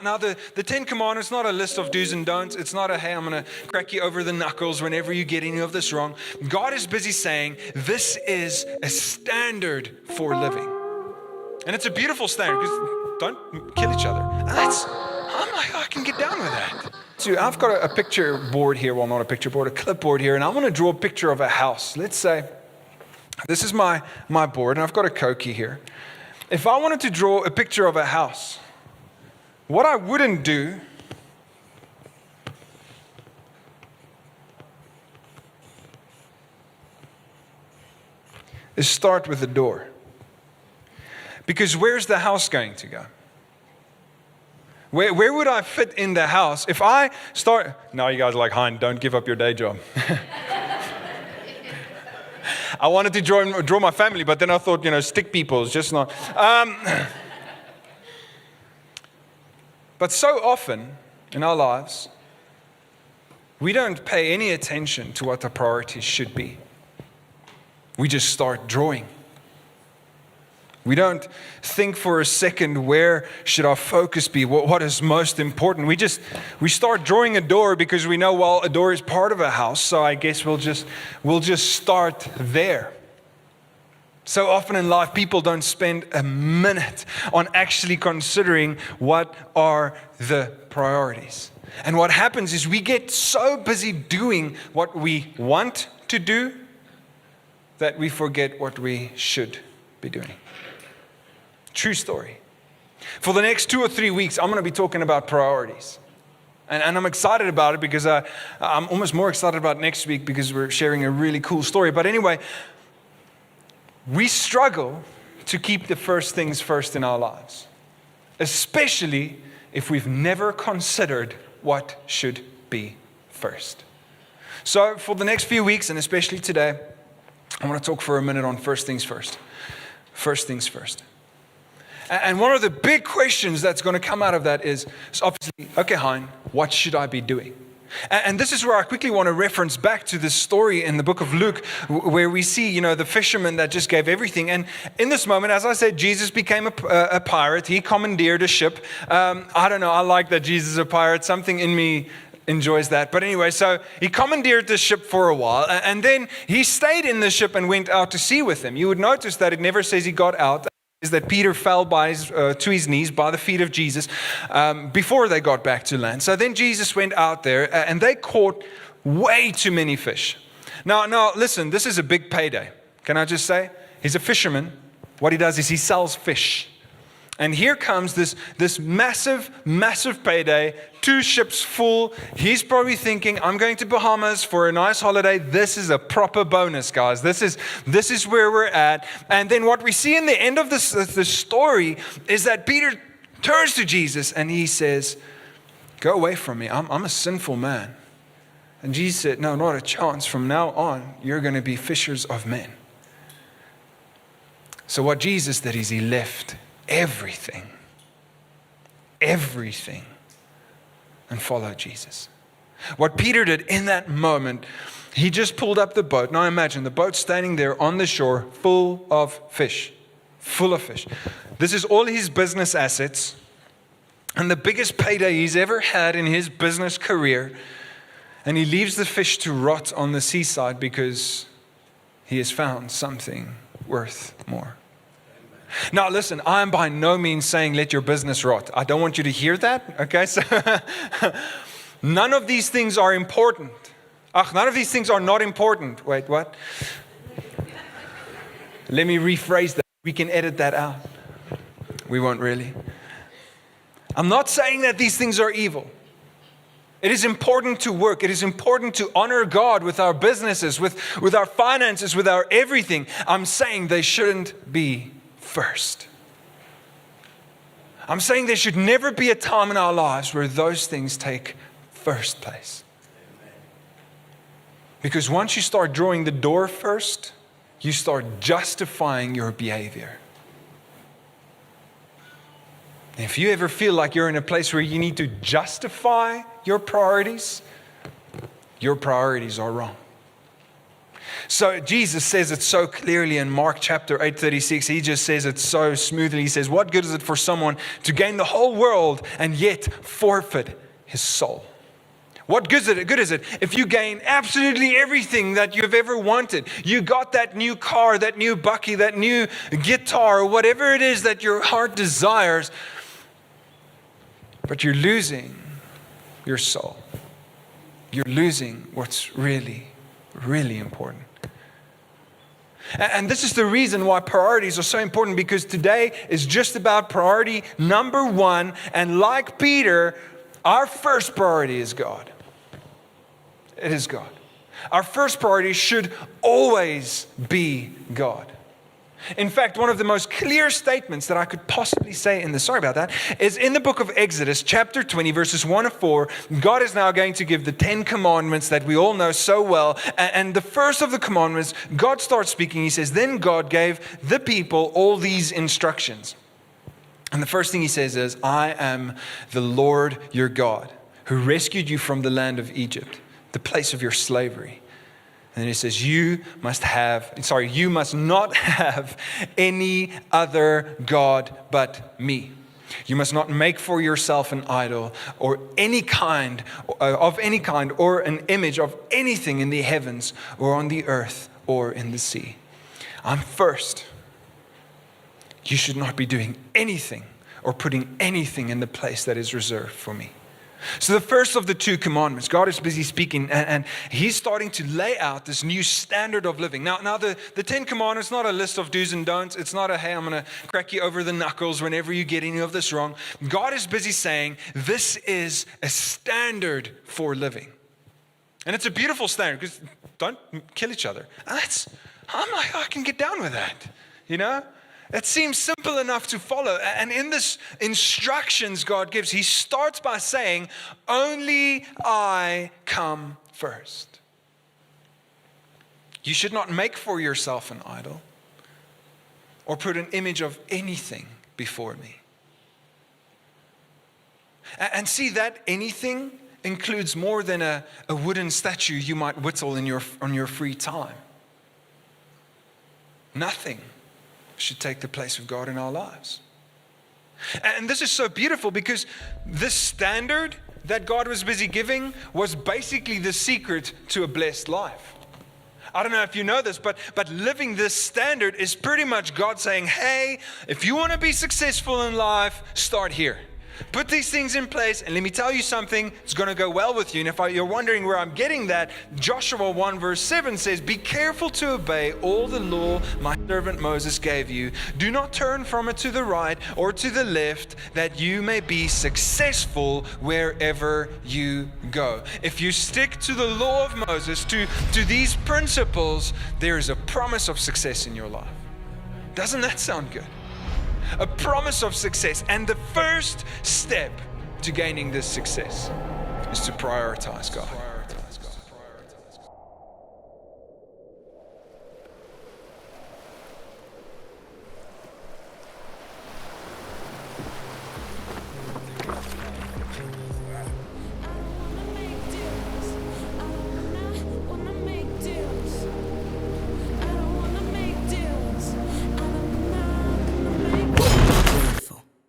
Now the Ten Commandments, not a list of do's and don'ts. It's not a, hey, I'm going to crack you over the knuckles whenever you get any of this wrong. God is busy saying, this is a standard for living. And it's a beautiful standard, because don't kill each other. And I'm like, I can get down with that. So I've got a picture board here, well, not a picture board, a clipboard here, and I want to draw a picture of a house. Let's say, this is my board, and I've got a Koki here. If I wanted to draw a picture of a house, what I wouldn't do is start with the door. Because where's the house going to go? Where would I fit in the house if I start? Now you guys are like, Hein, don't give up your day job. I wanted to draw my family, but then I thought, stick people is just not. But so often in our lives, we don't pay any attention to what the priorities should be. We just start drawing. We don't think for a second, where should our focus be? What is most important? We start drawing a door because we know, well, a door is part of a house, so I guess we'll just start there. So often in life, people don't spend a minute on actually considering what are the priorities. And what happens is we get so busy doing what we want to do that we forget what we should be doing. True story. For the next 2 or 3 weeks, I'm going to be talking about priorities. And I'm excited about it because I'm almost more excited about next week because we're sharing a really cool story. But anyway, we struggle to keep the first things first in our lives, especially if we've never considered what should be first. So for the next few weeks, and especially today, I want to talk for a minute on first things first. First things first. And one of the big questions that's going to come out of that is obviously, okay, Hein, what should I be doing? And this is where I quickly want to reference back to this story in the book of Luke, where we see, the fisherman that just gave everything. And in this moment, as I said, Jesus became a pirate. He commandeered a ship. I don't know. I like that Jesus is a pirate. Something in me enjoys that. But anyway, so he commandeered the ship for a while. And then he stayed in the ship and went out to sea with them. You would notice that it never says he got out. Is that Peter fell to his knees by the feet of Jesus before they got back to land. So then Jesus went out there and they caught way too many fish. Now listen, this is a big payday. Can I just say? He's a fisherman. What he does is he sells fish. And here comes this massive, massive payday, 2 ships full. He's probably thinking, I'm going to Bahamas for a nice holiday. This is a proper bonus, guys. This is where we're at. And then what we see in the end of this story is that Peter turns to Jesus and he says, go away from me. I'm a sinful man. And Jesus said, no, not a chance. From now on, you're going to be fishers of men. So what Jesus did is he left everything, and follow Jesus. What Peter did in that moment, he just pulled up the boat. Now imagine the boat standing there on the shore full of fish. This is all his business assets and the biggest payday he's ever had in his business career. And he leaves the fish to rot on the seaside because he has found something worth more. Now listen, I am by no means saying let your business rot. I don't want you to hear that, okay? So none of these things are important. None of these things are not important. Wait, what? Let me rephrase that. We can edit that out. We won't really. I'm not saying that these things are evil. It is important to work. It is important to honor God with our businesses, with our finances, with our everything. I'm saying they shouldn't be first. I'm saying there should never be a time in our lives where those things take first place. Because once you start drawing the door first, you start justifying your behavior. And if you ever feel like you're in a place where you need to justify your priorities are wrong. So Jesus says it so clearly in Mark chapter 8:36. He just says it so smoothly. He says, what good is it for someone to gain the whole world and yet forfeit his soul? What good is it if you gain absolutely everything that you've ever wanted? You got that new car, that new bucky, that new guitar, or whatever it is that your heart desires, but you're losing your soul. You're losing what's really, really important. And this is the reason why priorities are so important, because today is just about priority number one. And like Peter, our first priority is God. It is God. Our first priority should always be God. In fact, one of the most clear statements that I could possibly say in this, sorry about that, is in the book of Exodus, chapter 20, verses 1 to 4. God is now going to give the 10 commandments that we all know so well. And the first of the commandments, God starts speaking. He says, then God gave the people all these instructions. And the first thing he says is, I am the Lord your God, who rescued you from the land of Egypt, the place of your slavery. And then he says, you must not have any other God but me. You must not make for yourself an idol or of any kind, or an image of anything in the heavens or on the earth or in the sea. I'm first. You should not be doing anything or putting anything in the place that is reserved for me. So the first of the two commandments, God is busy speaking, and he's starting to lay out this new standard of living. Now the 10 commandments, not a list of do's and don'ts. It's not a, hey, I'm going to crack you over the knuckles whenever you get any of this wrong. God is busy saying, this is a standard for living. And it's a beautiful standard, because don't kill each other. I'm like, I can get down with that, you know? It seems simple enough to follow. And in this instructions God gives, he starts by saying, only I come first. You should not make for yourself an idol or put an image of anything before me. And see, that anything includes more than a wooden statue you might whittle on your free time. Nothing should take the place of God in our lives. And this is so beautiful, because this standard that God was busy giving was basically the secret to a blessed life. I don't know if you know this, but living this standard is pretty much God saying, hey, if you want to be successful in life, start here. Put these things in place, and let me tell you something, it's going to go well with you. And if you're wondering where I'm getting that, Joshua 1 verse 7 says, be careful to obey all the law my servant Moses gave you. Do not turn from it to the right or to the left, that you may be successful wherever you go. If you stick to the law of Moses, to these principles, there is a promise of success in your life. Doesn't that sound good? A promise of success. And the first step to gaining this success is to prioritize God.